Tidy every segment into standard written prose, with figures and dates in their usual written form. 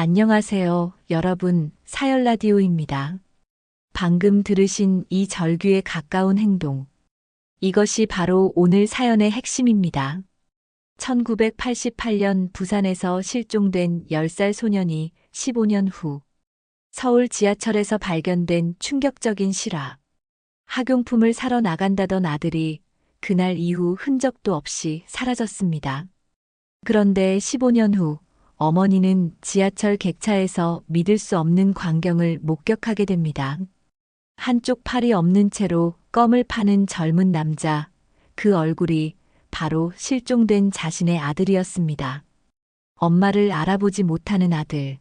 안녕하세요, 여러분. 사열 라디오입니다. 방금 들으신 이 절규에 가까운 행동. 이것이 바로 오늘 사연의 핵심입니다. 1988년 부산에서 실종된 10살 소년이 15년 후 서울 지하철에서 발견된 충격적인 실화. 학용품을 사러 나간다던 아들이 그날 이후 흔적도 없이 사라졌습니다. 그런데 15년 후 어머니는 지하철 객차에서 믿을 수 없는 광경을 목격하게 됩니다. 한쪽 팔이 없는 채로 껌을 파는 젊은 남자, 그 얼굴이 바로 실종된 자신의 아들이었습니다. 엄마를 알아보지 못하는 아들,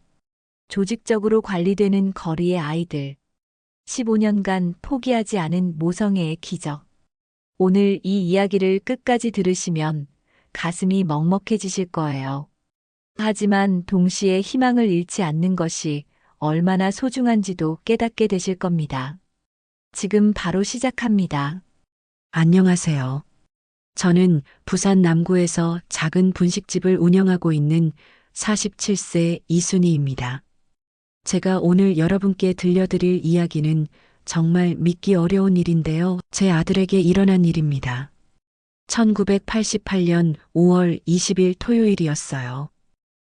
조직적으로 관리되는 거리의 아이들, 15년간 포기하지 않은 모성애의 기적. 오늘 이 이야기를 끝까지 들으시면 가슴이 먹먹해지실 거예요. 하지만 동시에 희망을 잃지 않는 것이 얼마나 소중한지도 깨닫게 되실 겁니다. 지금 바로 시작합니다. 안녕하세요. 저는 부산 남구에서 작은 분식집을 운영하고 있는 47세 이순희입니다. 제가 오늘 여러분께 들려드릴 이야기는 정말 믿기 어려운 일인데요. 제 아들에게 일어난 일입니다. 1988년 5월 20일 토요일이었어요.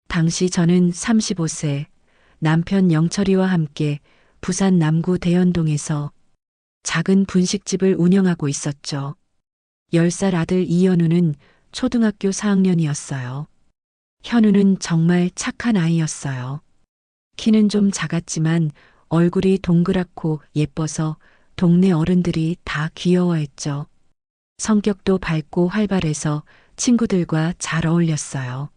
당시 저는 35세, 남편 영철이와 함께 부산 남구 대연동에서 작은 분식집을 운영하고 있었죠. 10살 아들 이현우는 초등학교 4학년이었어요. 현우는 정말 착한 아이였어요. 키는 좀 작았지만 얼굴이 동그랗고 예뻐서 동네 어른들이 다 귀여워했죠. 성격도 밝고 활발해서 친구들과 잘 어울렸어요.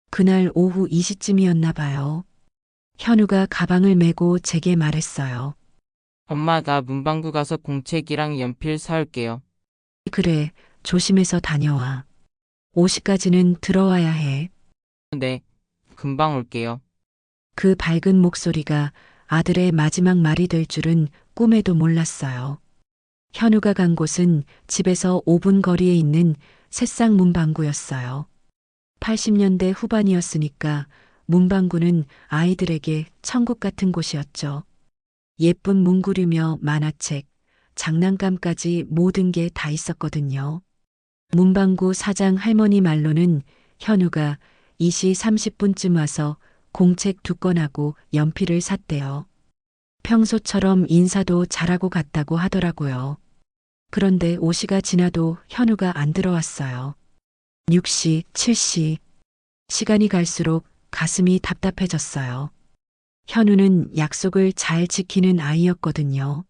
그날 오후 2시쯤이었나 봐요. 현우가 가방을 메고 제게 말했어요. 엄마, 나 문방구 가서 공책이랑 연필 사올게요. 그래, 조심해서 다녀와. 5시까지는 들어와야 해. 네, 금방 올게요. 그 밝은 목소리가 아들의 마지막 말이 될 줄은 꿈에도 몰랐어요. 현우가 간 곳은 집에서 5분 거리에 있는 새싹 문방구였어요. 80년대 후반이었으니까 문방구는 아이들에게 천국 같은 곳이었죠. 예쁜 문구류며 만화책, 장난감까지 모든 게 다 있었거든요. 문방구 사장 할머니 말로는 현우가 2시 30분쯤 와서 공책 2권하고 연필을 샀대요. 평소처럼 인사도 잘하고 갔다고 하더라고요. 그런데 5시가 지나도 현우가 안 들어왔어요. 6시, 7시. 시간이 갈수록 가슴이 답답해졌어요. 현우는 약속을 잘 지키는 아이였거든요.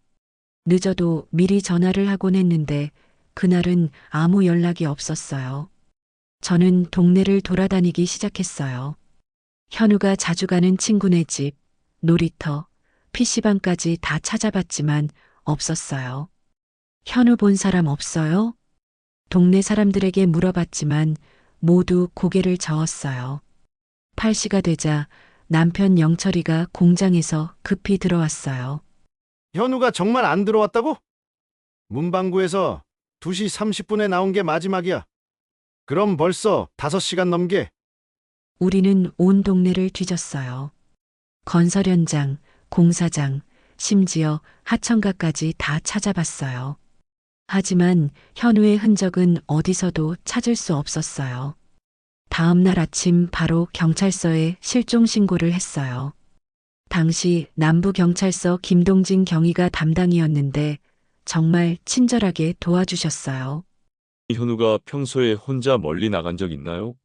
늦어도 미리 전화를 하곤 했는데 그날은 아무 연락이 없었어요. 저는 동네를 돌아다니기 시작했어요. 현우가 자주 가는 친구네 집, 놀이터, PC방까지 다 찾아봤지만 없었어요. 현우 본 사람 없어요? 동네 사람들에게 물어봤지만 모두 고개를 저었어요. 8시가 되자 남편 영철이가 공장에서 급히 들어왔어요. 현우가 정말 안 들어왔다고? 문방구에서 2시 30분에 나온 게 마지막이야. 그럼 벌써 5시간 넘게. 우리는 온 동네를 뒤졌어요. 건설 현장, 공사장, 심지어 하천가까지 다 찾아봤어요. 하지만 현우의 흔적은 어디서도 찾을 수 없었어요. 다음 날 아침 바로 경찰서에 실종 신고를 했어요. 당시 남부경찰서 김동진 경위가 담당이었는데 정말 친절하게 도와주셨어요. 현우가 평소에 혼자 멀리 나간 적 있나요?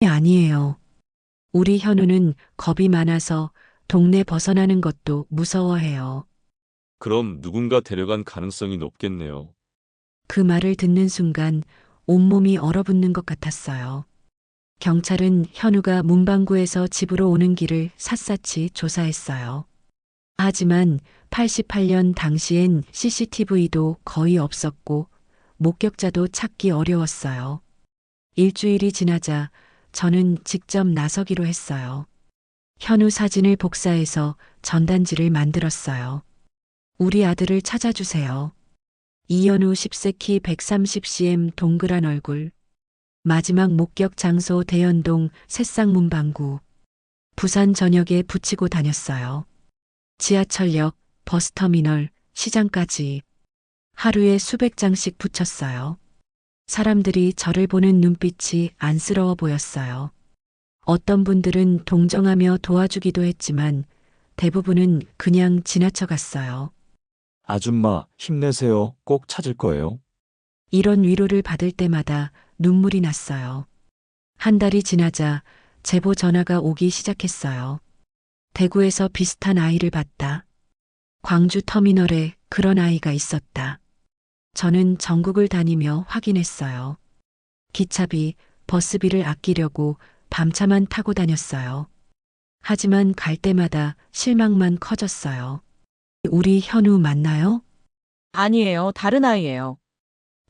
아니에요. 우리 현우는 겁이 많아서 동네 벗어나는 것도 무서워해요. 그럼 누군가 데려간 가능성이 높겠네요. 그 말을 듣는 순간 온몸이 얼어붙는 것 같았어요. 경찰은 현우가 문방구에서 집으로 오는 길을 샅샅이 조사했어요. 하지만 88년 당시엔 CCTV도 거의 없었고 목격자도 찾기 어려웠어요. 일주일이 지나자 저는 직접 나서기로 했어요. 현우 사진을 복사해서 전단지를 만들었어요. 우리 아들을 찾아주세요. 이현우 10세 키 130cm 동그란 얼굴. 마지막 목격 장소 대연동 새싹 문방구. 부산 전역에 붙이고 다녔어요. 지하철역, 버스터미널, 시장까지 하루에 수백 장씩 붙였어요. 사람들이 저를 보는 눈빛이 안쓰러워 보였어요. 어떤 분들은 동정하며 도와주기도 했지만 대부분은 그냥 지나쳐 갔어요. 아줌마, 힘내세요. 꼭 찾을 거예요. 이런 위로를 받을 때마다 눈물이 났어요. 한 달이 지나자 제보 전화가 오기 시작했어요. 대구에서 비슷한 아이를 봤다. 광주 터미널에 그런 아이가 있었다. 저는 전국을 다니며 확인했어요. 기차비, 버스비를 아끼려고 밤차만 타고 다녔어요. 하지만 갈 때마다 실망만 커졌어요. 우리 현우 맞나요? 아니에요. 다른 아이예요.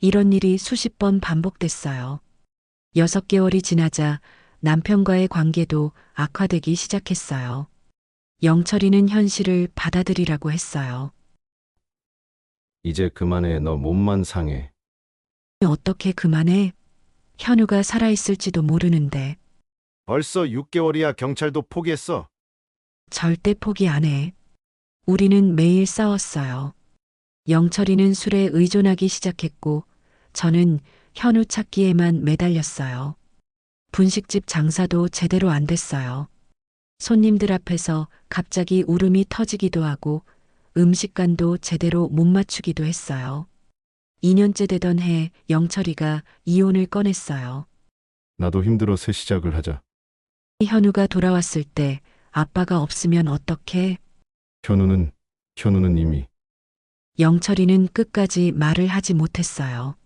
이런 일이 수십 번 반복됐어요. 6개월이 지나자 남편과의 관계도 악화되기 시작했어요. 영철이는 현실을 받아들이라고 했어요. 이제 그만해. 너 몸만 상해. 어떻게 그만해? 현우가 살아있을지도 모르는데 벌써 6개월이야. 경찰도 포기했어. 절대 포기 안 해. 우리는 매일 싸웠어요. 영철이는 술에 의존하기 시작했고 저는 현우 찾기에만 매달렸어요. 분식집 장사도 제대로 안 됐어요. 손님들 앞에서 갑자기 울음이 터지기도 하고 음식간도 제대로 못 맞추기도 했어요. 2년째 되던 해 영철이가 이혼을 꺼냈어요. 나도 힘들어. 새 시작을 하자. 현우가 돌아왔을 때 아빠가 없으면 어떡해? 현우는 이미. 영철이는 끝까지 말을 하지 못했어요.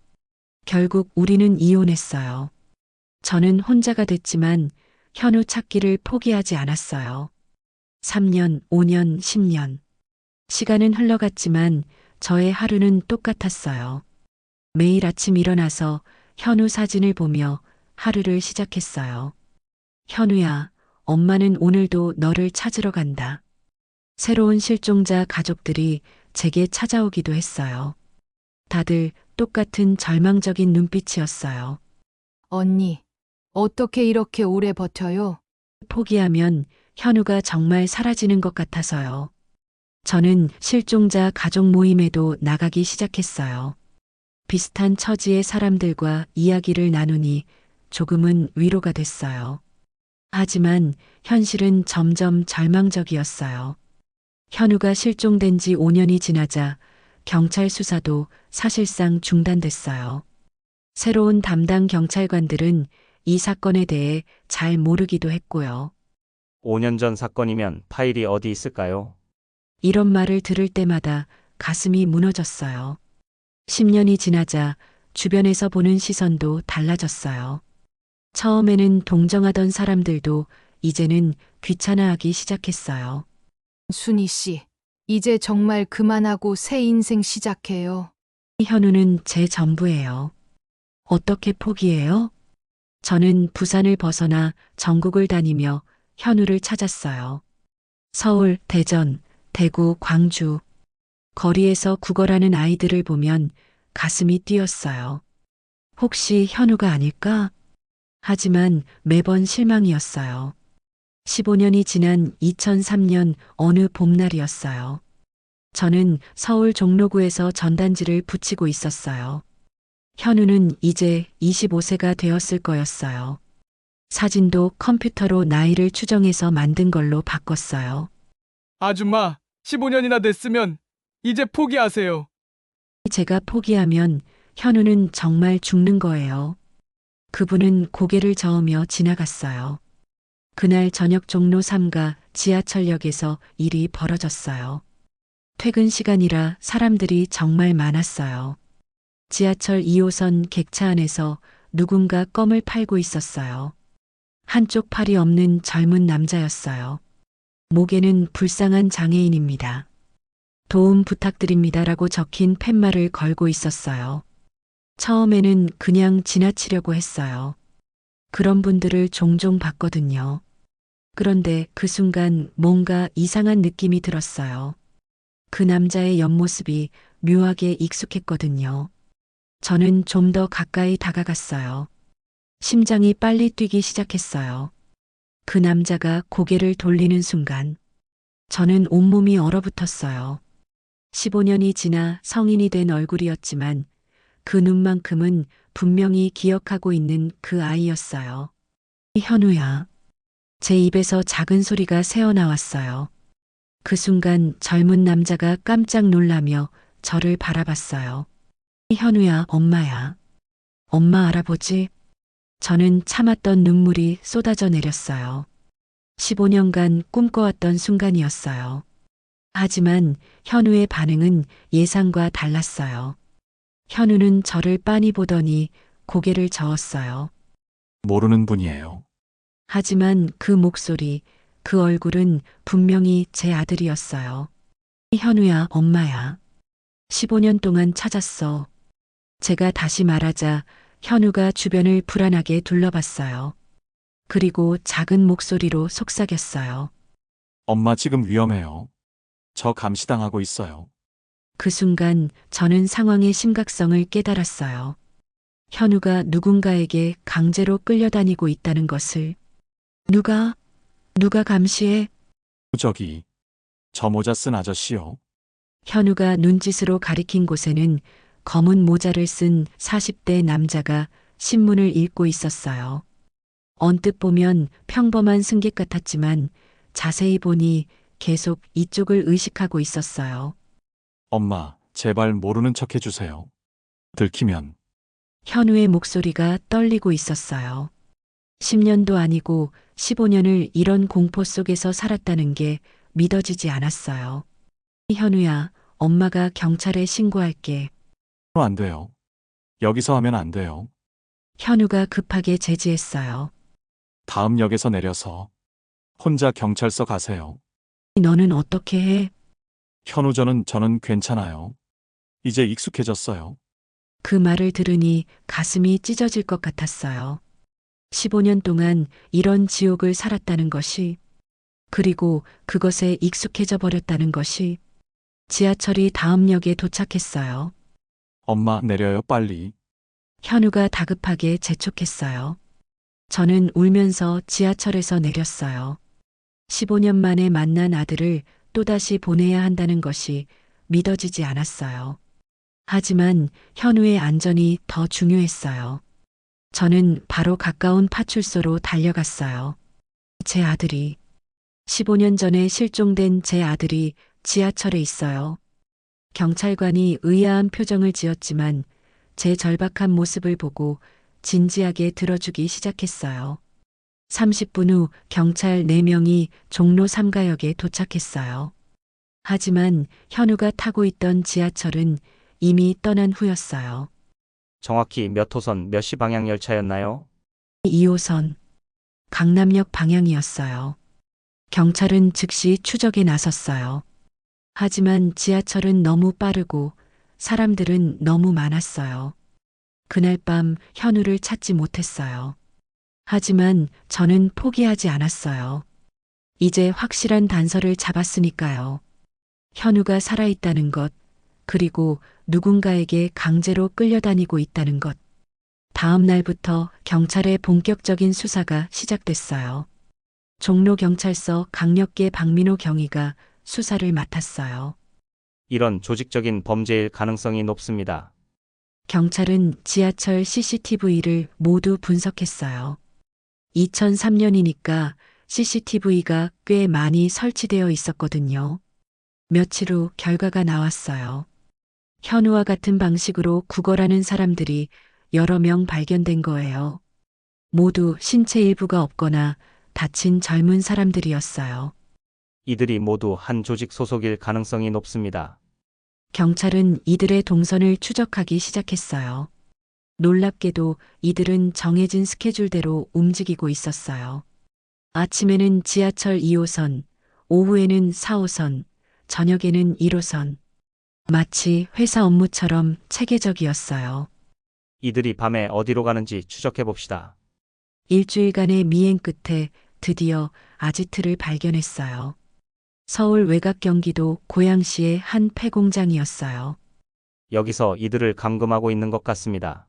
결국 우리는 이혼했어요. 저는 혼자가 됐지만 현우 찾기를 포기하지 않았어요. 3년, 5년, 10년. 시간은 흘러갔지만 저의 하루는 똑같았어요. 매일 아침 일어나서 현우 사진을 보며 하루를 시작했어요. 현우야, 엄마는 오늘도 너를 찾으러 간다. 새로운 실종자 가족들이 제게 찾아오기도 했어요. 다들 똑같은 절망적인 눈빛이었어요. 언니, 어떻게 이렇게 오래 버텨요? 포기하면 현우가 정말 사라지는 것 같아서요. 저는 실종자 가족 모임에도 나가기 시작했어요. 비슷한 처지의 사람들과 이야기를 나누니 조금은 위로가 됐어요. 하지만 현실은 점점 절망적이었어요. 현우가 실종된 지 5년이 지나자 경찰 수사도 사실상 중단됐어요. 새로운 담당 경찰관들은 이 사건에 대해 잘 모르기도 했고요. 5년 전 사건이면 파일이 어디 있을까요? 이런 말을 들을 때마다 가슴이 무너졌어요. 10년이 지나자 주변에서 보는 시선도 달라졌어요. 처음에는 동정하던 사람들도 이제는 귀찮아하기 시작했어요. 순희 씨, 이제 정말 그만하고 새 인생 시작해요. 현우는 제 전부예요. 어떻게 포기해요? 저는 부산을 벗어나 전국을 다니며 현우를 찾았어요. 서울, 대전, 대구, 광주. 거리에서 구걸하는 아이들을 보면 가슴이 뛰었어요. 혹시 현우가 아닐까? 하지만 매번 실망이었어요. 15년이 지난 2003년 어느 봄날이었어요. 저는 서울 종로구에서 전단지를 붙이고 있었어요. 현우는 이제 25세가 되었을 거였어요. 사진도 컴퓨터로 나이를 추정해서 만든 걸로 바꿨어요. 아줌마, 15년이나 됐으면 이제 포기하세요. 제가 포기하면 현우는 정말 죽는 거예요. 그분은 고개를 저으며 지나갔어요. 그날 저녁 종로 3가 지하철역에서 일이 벌어졌어요. 퇴근 시간이라 사람들이 정말 많았어요. 지하철 2호선 객차 안에서 누군가 껌을 팔고 있었어요. 한쪽 팔이 없는 젊은 남자였어요. 목에는 불쌍한 장애인입니다. 도움 부탁드립니다라고 적힌 팻말을 걸고 있었어요. 처음에는 그냥 지나치려고 했어요. 그런 분들을 종종 봤거든요. 그런데 그 순간 뭔가 이상한 느낌이 들었어요. 그 남자의 옆모습이 묘하게 익숙했거든요. 저는 좀 더 가까이 다가갔어요. 심장이 빨리 뛰기 시작했어요. 그 남자가 고개를 돌리는 순간 저는 온몸이 얼어붙었어요. 15년이 지나 성인이 된 얼굴이었지만 그 눈만큼은 분명히 기억하고 있는 그 아이였어요. 현우야. 제 입에서 작은 소리가 새어나왔어요. 그 순간 젊은 남자가 깜짝 놀라며 저를 바라봤어요. 현우야, 엄마야. 엄마 알아보지? 저는 참았던 눈물이 쏟아져 내렸어요. 15년간 꿈꿔왔던 순간이었어요. 하지만 현우의 반응은 예상과 달랐어요. 현우는 저를 빤히 보더니 고개를 저었어요. 모르는 분이에요. 하지만 그 목소리, 그 얼굴은 분명히 제 아들이었어요. 현우야, 엄마야. 15년 동안 찾았어. 제가 다시 말하자 현우가 주변을 불안하게 둘러봤어요. 그리고 작은 목소리로 속삭였어요. 엄마 지금 위험해요. 저 감시당하고 있어요. 그 순간 저는 상황의 심각성을 깨달았어요. 현우가 누군가에게 강제로 끌려다니고 있다는 것을. 누가 감시해? 저기, 저 모자 쓴 아저씨요. 현우가 눈짓으로 가리킨 곳에는 검은 모자를 쓴 40대 남자가 신문을 읽고 있었어요. 언뜻 보면 평범한 승객 같았지만 자세히 보니 계속 이쪽을 의식하고 있었어요. 엄마, 제발 모르는 척 해주세요. 들키면 현우의 목소리가 떨리고 있었어요. 10년도 아니고 15년을 이런 공포 속에서 살았다는 게 믿어지지 않았어요. 현우야, 엄마가 경찰에 신고할게. 안 돼요. 여기서 하면 안 돼요. 현우가 급하게 제지했어요. 다음 역에서 내려서 혼자 경찰서 가세요. 너는 어떻게 해? 현우 저는 괜찮아요. 이제 익숙해졌어요. 그 말을 들으니 가슴이 찢어질 것 같았어요. 15년 동안 이런 지옥을 살았다는 것이, 그리고 그것에 익숙해져 버렸다는 것이. 지하철이 다음 역에 도착했어요. 엄마 내려요 빨리. 현우가 다급하게 재촉했어요. 저는 울면서 지하철에서 내렸어요. 15년 만에 만난 아들을 또다시 보내야 한다는 것이 믿어지지 않았어요. 하지만 현우의 안전이 더 중요했어요. 저는 바로 가까운 파출소로 달려갔어요. 제 아들이, 15년 전에 실종된 제 아들이 지하철에 있어요. 경찰관이 의아한 표정을 지었지만 제 절박한 모습을 보고 진지하게 들어주기 시작했어요. 30분 후 경찰 4명이 종로 3가역에 도착했어요. 하지만 현우가 타고 있던 지하철은 이미 떠난 후였어요. 정확히 몇 호선 몇 시 방향 열차였나요? 2호선 강남역 방향이었어요. 경찰은 즉시 추적에 나섰어요. 하지만 지하철은 너무 빠르고 사람들은 너무 많았어요. 그날 밤 현우를 찾지 못했어요. 하지만 저는 포기하지 않았어요. 이제 확실한 단서를 잡았으니까요. 현우가 살아있다는 것, 그리고 누군가에게 강제로 끌려다니고 있다는 것. 다음 날부터 경찰의 본격적인 수사가 시작됐어요. 종로경찰서 강력계 박민호 경위가 수사를 맡았어요. 이런 조직적인 범죄일 가능성이 높습니다. 경찰은 지하철 CCTV를 모두 분석했어요. 2003년이니까 CCTV가 꽤 많이 설치되어 있었거든요. 며칠 후 결과가 나왔어요. 현우와 같은 방식으로 구걸하는 사람들이 여러 명 발견된 거예요. 모두 신체 일부가 없거나 다친 젊은 사람들이었어요. 이들이 모두 한 조직 소속일 가능성이 높습니다. 경찰은 이들의 동선을 추적하기 시작했어요. 놀랍게도 이들은 정해진 스케줄대로 움직이고 있었어요. 아침에는 지하철 2호선, 오후에는 4호선, 저녁에는 1호선. 마치 회사 업무처럼 체계적이었어요. 이들이 밤에 어디로 가는지 추적해 봅시다. 일주일간의 미행 끝에 드디어 아지트를 발견했어요. 서울 외곽 경기도 고양시의 한 폐공장이었어요. 여기서 이들을 감금하고 있는 것 같습니다.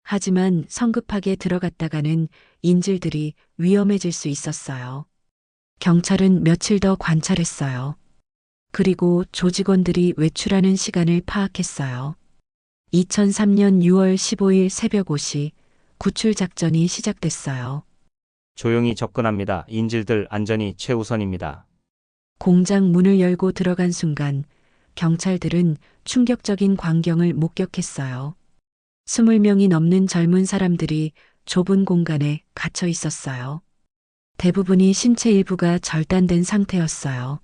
하지만 성급하게 들어갔다가는 인질들이 위험해질 수 있었어요. 경찰은 며칠 더 관찰했어요. 그리고 조직원들이 외출하는 시간을 파악했어요. 2003년 6월 15일 새벽 5시 구출 작전이 시작됐어요. 조용히 접근합니다. 인질들 안전이 최우선입니다. 공장 문을 열고 들어간 순간 경찰들은 충격적인 광경을 목격했어요. 20명이 넘는 젊은 사람들이 좁은 공간에 갇혀 있었어요. 대부분이 신체 일부가 절단된 상태였어요.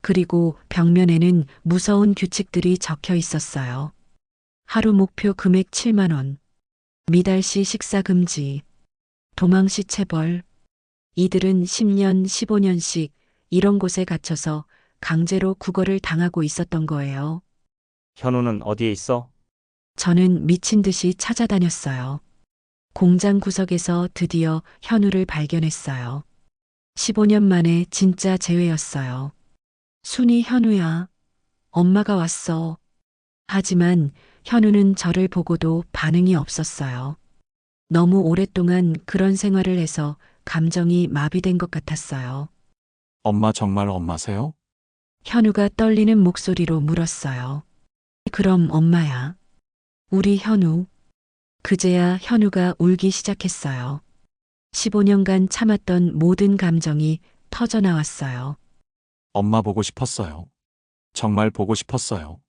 그리고 벽면에는 무서운 규칙들이 적혀 있었어요. 하루 목표 금액 7만 원, 미달 시 식사 금지, 도망 시 체벌. 이들은 10년, 15년씩 이런 곳에 갇혀서 강제로 구걸을 당하고 있었던 거예요. 현우는 어디에 있어? 저는 미친 듯이 찾아다녔어요. 공장 구석에서 드디어 현우를 발견했어요. 15년 만에 진짜 재회였어요. 순이 현우야. 엄마가 왔어. 하지만 현우는 저를 보고도 반응이 없었어요. 너무 오랫동안 그런 생활을 해서 감정이 마비된 것 같았어요. 엄마 정말 엄마세요? 현우가 떨리는 목소리로 물었어요. 그럼 엄마야. 우리 현우. 그제야 현우가 울기 시작했어요. 15년간 참았던 모든 감정이 터져나왔어요. 엄마 보고 싶었어요. 정말 보고 싶었어요.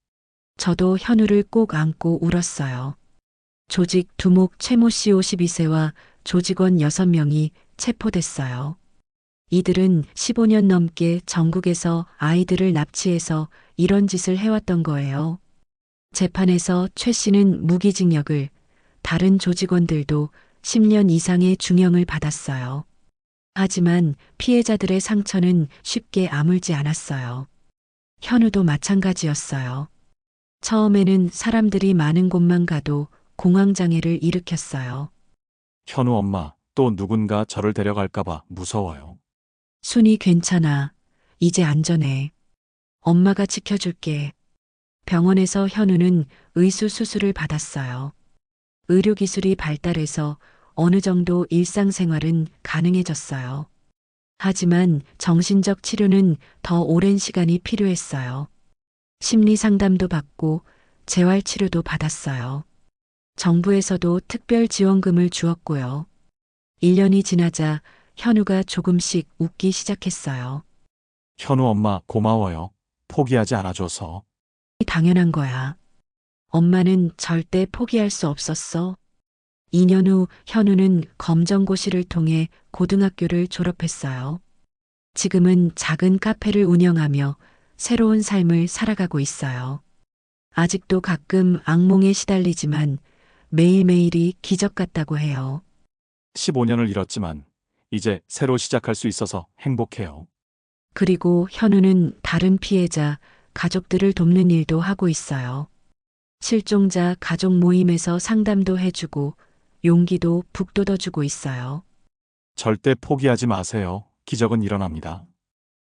저도 현우를 꼭 안고 울었어요. 조직 두목 최모 씨 52세와 조직원 6명이 체포됐어요. 이들은 15년 넘게 전국에서 아이들을 납치해서 이런 짓을 해왔던 거예요. 재판에서 최 씨는 무기징역을, 다른 조직원들도 10년 이상의 중형을 받았어요. 하지만 피해자들의 상처는 쉽게 아물지 않았어요. 현우도 마찬가지였어요. 처음에는 사람들이 많은 곳만 가도 공황장애를 일으켰어요. 현우 엄마, 또 누군가 저를 데려갈까봐 무서워요. 순이 괜찮아. 이제 안전해. 엄마가 지켜줄게. 병원에서 현우는 의수 수술을 받았어요. 의료기술이 발달해서 어느 정도 일상생활은 가능해졌어요. 하지만 정신적 치료는 더 오랜 시간이 필요했어요. 심리 상담도 받고 재활치료도 받았어요. 정부에서도 특별 지원금을 주었고요. 1년이 지나자 현우가 조금씩 웃기 시작했어요. 현우 엄마 고마워요. 포기하지 않아줘서. 당연한 거야. 엄마는 절대 포기할 수 없었어. 2년 후 현우는 검정고시를 통해 고등학교를 졸업했어요. 지금은 작은 카페를 운영하며 새로운 삶을 살아가고 있어요. 아직도 가끔 악몽에 시달리지만 매일매일이 기적 같다고 해요. 15년을 잃었지만 이제 새로 시작할 수 있어서 행복해요. 그리고 현우는 다른 피해자, 가족들을 돕는 일도 하고 있어요. 실종자 가족 모임에서 상담도 해주고 용기도 북돋워주고 있어요. 절대 포기하지 마세요. 기적은 일어납니다.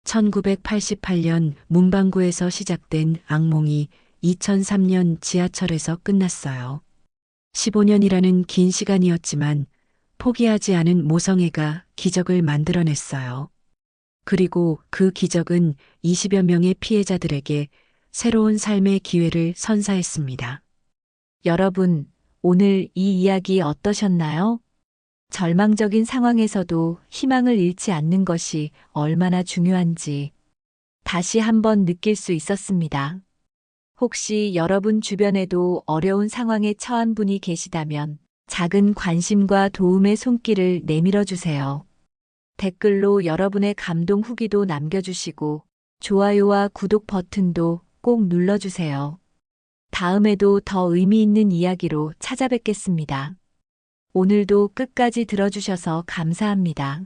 1988년 문방구에서 시작된 악몽이 2003년 지하철에서 끝났어요. 15년이라는 긴 시간이었지만 포기하지 않은 모성애가 기적을 만들어냈어요. 그리고 그 기적은 20여 명의 피해자들에게 새로운 삶의 기회를 선사했습니다. 여러분, 오늘 이 이야기 어떠셨나요? 절망적인 상황에서도 희망을 잃지 않는 것이 얼마나 중요한지 다시 한번 느낄 수 있었습니다. 혹시 여러분 주변에도 어려운 상황에 처한 분이 계시다면 작은 관심과 도움의 손길을 내밀어 주세요. 댓글로 여러분의 감동 후기도 남겨주시고 좋아요와 구독 버튼도 꼭 눌러주세요. 다음에도 더 의미 있는 이야기로 찾아뵙겠습니다. 오늘도 끝까지 들어주셔서 감사합니다.